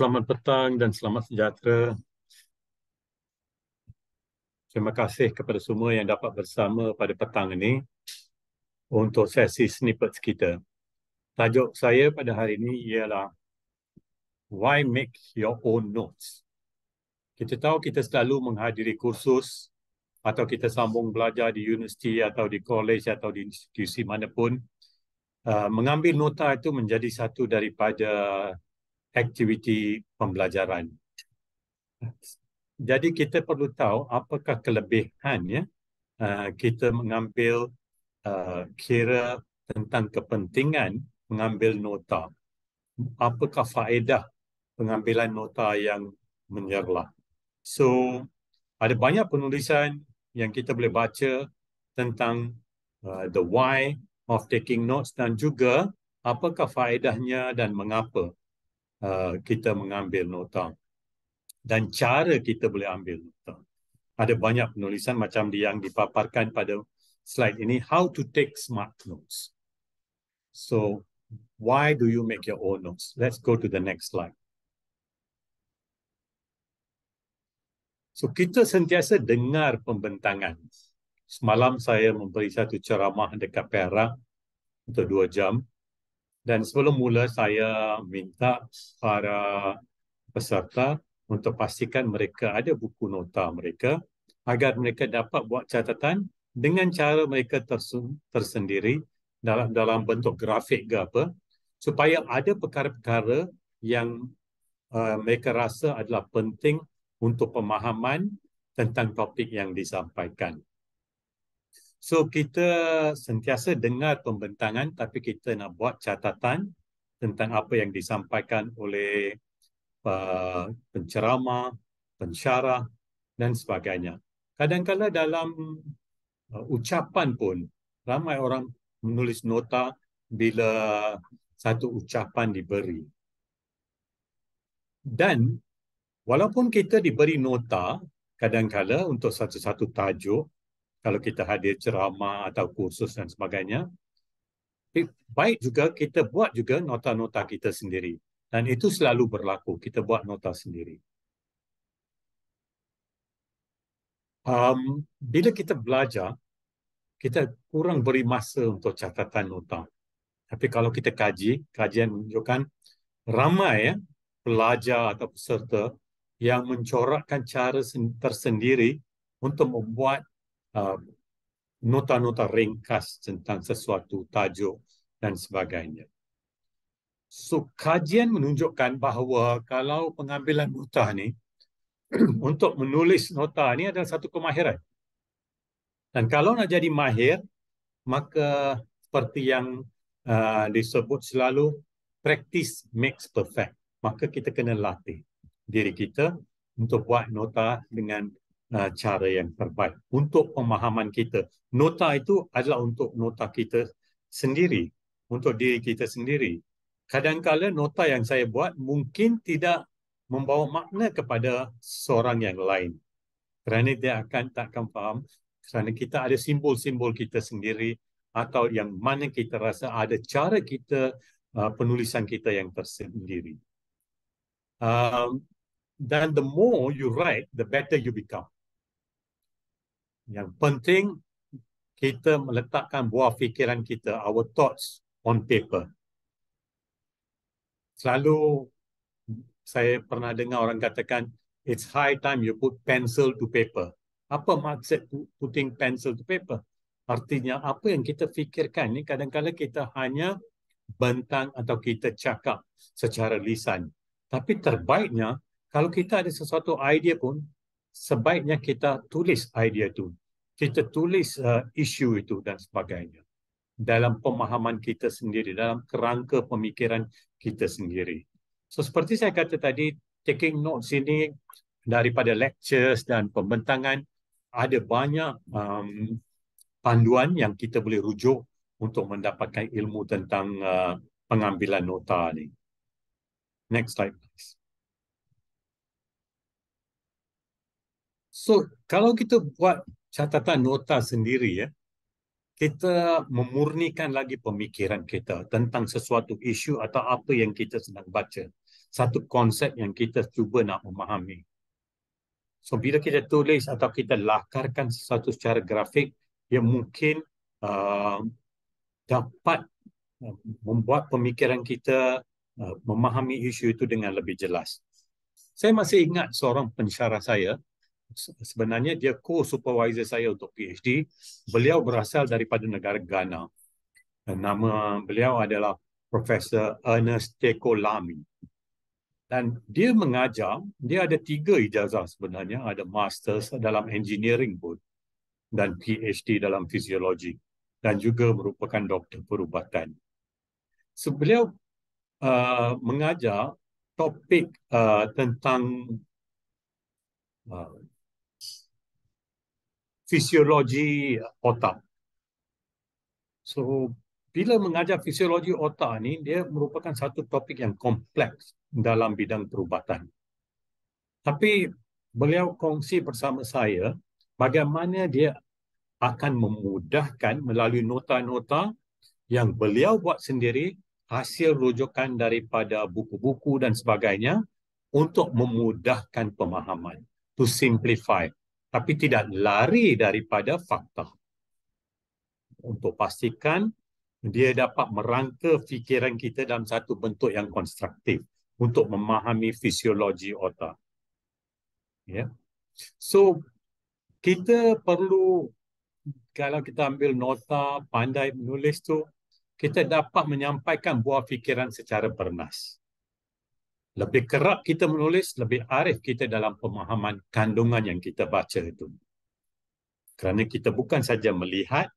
Selamat petang dan selamat sejahtera. Terima kasih kepada semua yang dapat bersama pada petang ini untuk sesi snippets kita. Tajuk saya pada hari ini ialah Why Make Your Own Notes. Kita tahu kita selalu menghadiri kursus atau kita sambung belajar di universiti atau di college atau di institusi manapun. Mengambil nota itu menjadi satu daripada aktiviti pembelajaran. Jadi kita perlu tahu apakah kelebihan kita mengambil kira tentang kepentingan mengambil nota. Apakah faedah pengambilan nota yang menyerlah. So, ada banyak penulisan yang kita boleh baca tentang the why of taking notes dan juga apakah faedahnya dan mengapa kita mengambil nota. Dan cara kita boleh ambil nota. Ada banyak penulisan macam yang dipaparkan pada slide ini, how to take smart notes. So, why do you make your own notes? Let's go to the next slide. So, kita sentiasa dengar pembentangan. Semalam saya memberi satu ceramah dekat Perak untuk 2 jam. Dan sebelum mula, saya minta para peserta untuk pastikan mereka ada buku nota mereka agar mereka dapat buat catatan dengan cara mereka tersendiri dalam bentuk grafik ke apa, supaya ada perkara-perkara yang mereka rasa adalah penting untuk pemahaman tentang topik yang disampaikan. So, kita sentiasa dengar pembentangan tapi kita nak buat catatan tentang apa yang disampaikan oleh penceramah, pensyarah dan sebagainya. Kadang-kadang dalam ucapan pun ramai orang menulis nota bila satu ucapan diberi. Dan walaupun kita diberi nota kadang-kadang untuk satu-satu tajuk, kalau kita hadir ceramah atau kursus dan sebagainya, baik juga kita buat juga nota-nota kita sendiri. Dan itu selalu berlaku, kita buat nota sendiri. Bila kita belajar, kita kurang beri masa untuk catatan nota. Tapi kalau kita kajian menunjukkan ramai pelajar atau peserta yang mencorakkan cara tersendiri untuk membuat nota-nota ringkas tentang sesuatu tajuk dan sebagainya. So, kajian menunjukkan bahawa kalau pengambilan nota ni untuk menulis nota ni adalah satu kemahiran. Dan kalau nak jadi mahir, maka seperti yang disebut selalu, practice makes perfect. Maka kita kena latih diri kita untuk buat nota dengan cara yang terbaik. Untuk pemahaman kita. Nota itu adalah untuk nota kita sendiri. Untuk diri kita sendiri. Kadang-kadang nota yang saya buat mungkin tidak membawa makna kepada seorang yang lain. Kerana dia takkan faham. Kerana kita ada simbol-simbol kita sendiri atau yang mana kita rasa ada cara kita, penulisan kita yang tersendiri. Dan the more you write, the better you become. Yang penting kita meletakkan buah fikiran kita, our thoughts on paper. Selalu saya pernah dengar orang katakan, it's high time you put pencil to paper. Apa maksud putting pencil to paper? Artinya apa yang kita fikirkan ni kadang-kadang kita hanya bentang atau kita cakap secara lisan. Tapi terbaiknya kalau kita ada sesuatu idea pun, sebaiknya kita tulis idea itu. Kita tulis isu itu dan sebagainya. Dalam pemahaman kita sendiri, dalam kerangka pemikiran kita sendiri. So seperti saya kata tadi, taking notes ini daripada lectures dan pembentangan, ada banyak panduan yang kita boleh rujuk untuk mendapatkan ilmu tentang pengambilan nota ni. Next slide, please. So, kalau kita buat catatan nota sendiri, kita memurnikan lagi pemikiran kita tentang sesuatu isu atau apa yang kita sedang baca. satu konsep yang kita cuba nak memahami. So bila kita tulis atau kita lakarkan sesuatu secara grafik, dia mungkin dapat membuat pemikiran kita memahami isu itu dengan lebih jelas. Saya masih ingat seorang pensyarah saya, sebenarnya dia co-supervisor saya untuk PhD. Beliau berasal daripada negara Ghana. Nama beliau adalah Profesor Ernest Teko Lamy. Dan dia mengajar, dia ada 3 ijazah sebenarnya, ada Masters dalam Engineering pun dan PhD dalam Fisiologi dan juga merupakan doktor perubatan. So, beliau mengajar topik tentang fisiologi otak. So, bila mengajar fisiologi otak ni, dia merupakan satu topik yang kompleks dalam bidang perubatan. Tapi beliau kongsi bersama saya bagaimana dia akan memudahkan melalui nota-nota yang beliau buat sendiri, hasil rujukan daripada buku-buku dan sebagainya untuk memudahkan pemahaman, to simplify, tapi tidak lari daripada fakta. Untuk pastikan dia dapat merangka fikiran kita dalam satu bentuk yang konstruktif untuk memahami fisiologi otak. Ya. So, kita perlu, kalau kita ambil nota, pandai menulis tu, kita dapat menyampaikan buah fikiran secara bernas. Lebih kerap kita menulis, lebih arif kita dalam pemahaman kandungan yang kita baca itu. Kerana kita bukan saja melihat,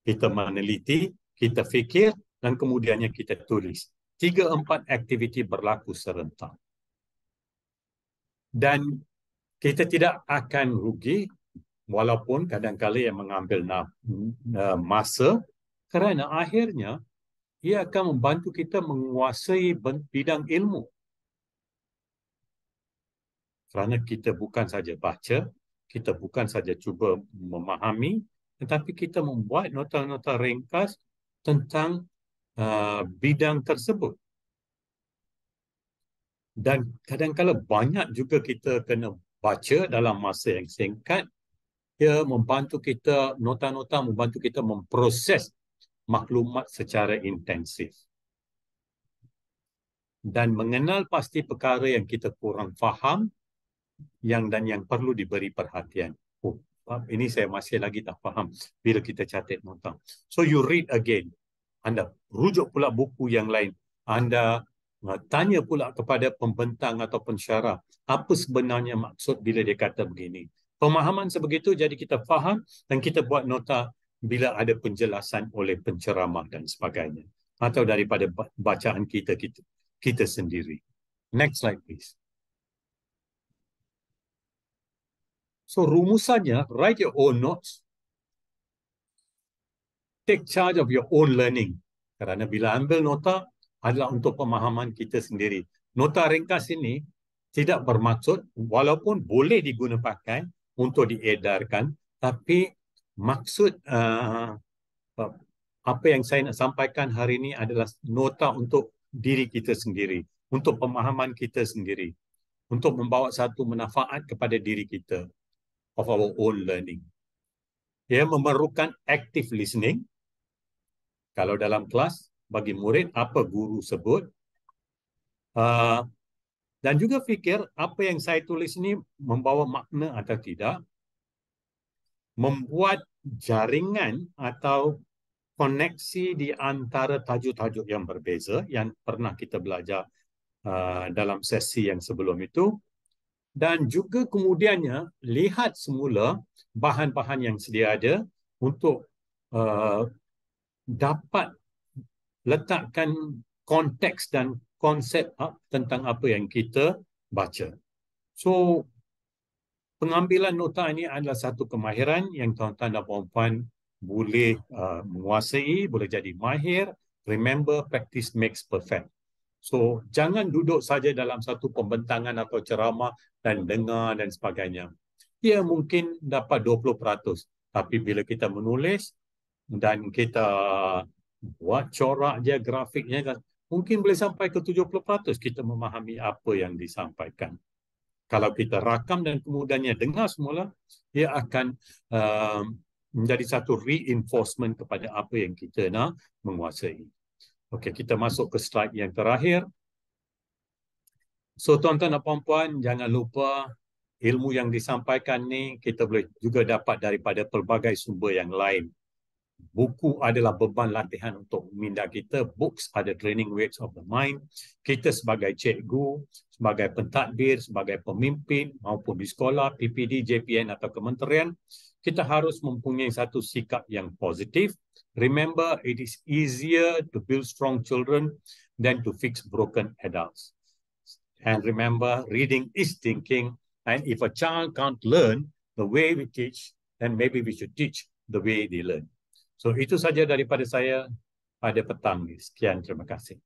kita meneliti, kita fikir, dan kemudiannya kita tulis. 3-4 aktiviti berlaku serentak. Dan kita tidak akan rugi, walaupun kadang-kadang yang mengambil masa, kerana akhirnya ia akan membantu kita menguasai bidang ilmu. Kerana kita bukan saja baca, kita bukan saja cuba memahami, tetapi kita membuat nota-nota ringkas tentang bidang tersebut. Dan kadang-kadang banyak juga kita kena baca dalam masa yang singkat. Ia membantu kita, nota-nota membantu kita memproses maklumat secara intensif. Dan mengenal pasti perkara yang kita kurang faham yang perlu diberi perhatian. Oh, ini saya masih lagi tak faham bila kita catat nota. So you read again. Anda rujuk pula buku yang lain. Anda tanya pula kepada pembentang atau pensyarah apa sebenarnya maksud bila dia kata begini. Pemahaman sebegitu jadi kita faham dan kita buat nota bila ada penjelasan oleh penceramah dan sebagainya. Atau daripada bacaan kita sendiri. Next slide please. So rumusannya, write your own notes. Take charge of your own learning. Kerana bila ambil nota adalah untuk pemahaman kita sendiri. Nota ringkas ini tidak bermaksud, walaupun boleh digunakan untuk diedarkan, tapi maksud apa yang saya nak sampaikan hari ini adalah nota untuk diri kita sendiri, untuk pemahaman kita sendiri, untuk membawa satu manfaat kepada diri kita. Of our own learning. Ia memerlukan active listening. Kalau dalam kelas, bagi murid, apa guru sebut. Dan juga fikir, apa yang saya tulis ini membawa makna atau tidak. Membuat jaringan atau koneksi di antara tajuk-tajuk yang berbeza, yang pernah kita belajar dalam sesi yang sebelum itu. Dan juga kemudiannya lihat semula bahan-bahan yang sedia ada untuk dapat letakkan konteks dan konsep tentang apa yang kita baca. So, pengambilan nota ini adalah satu kemahiran yang tuan-tuan dan puan-puan boleh menguasai, boleh jadi mahir. Remember, practice makes perfect. So, jangan duduk saja dalam satu pembentangan atau ceramah dan dengar dan sebagainya. Ia mungkin dapat 20%. Tapi bila kita menulis dan kita buat corak dia, grafiknya, mungkin boleh sampai ke 70% kita memahami apa yang disampaikan. Kalau kita rakam dan kemudiannya dengar semula, ia akan menjadi satu reinforcement kepada apa yang kita nak menguasai. Okey, kita masuk ke slide yang terakhir. So tuan-tuan dan puan-puan, jangan lupa ilmu yang disampaikan ni kita boleh juga dapat daripada pelbagai sumber yang lain. Buku adalah beban latihan untuk minda kita. Books ada training weights of the mind. Kita sebagai cikgu, sebagai pentadbir, sebagai pemimpin maupun di sekolah, PPD, JPN atau kementerian, kita harus mempunyai satu sikap yang positif. Remember, it is easier to build strong children than to fix broken adults. And remember, reading is thinking. And if a child can't learn the way we teach, then maybe we should teach the way they learn. So itu saja daripada saya pada petang ini. Sekian, terima kasih.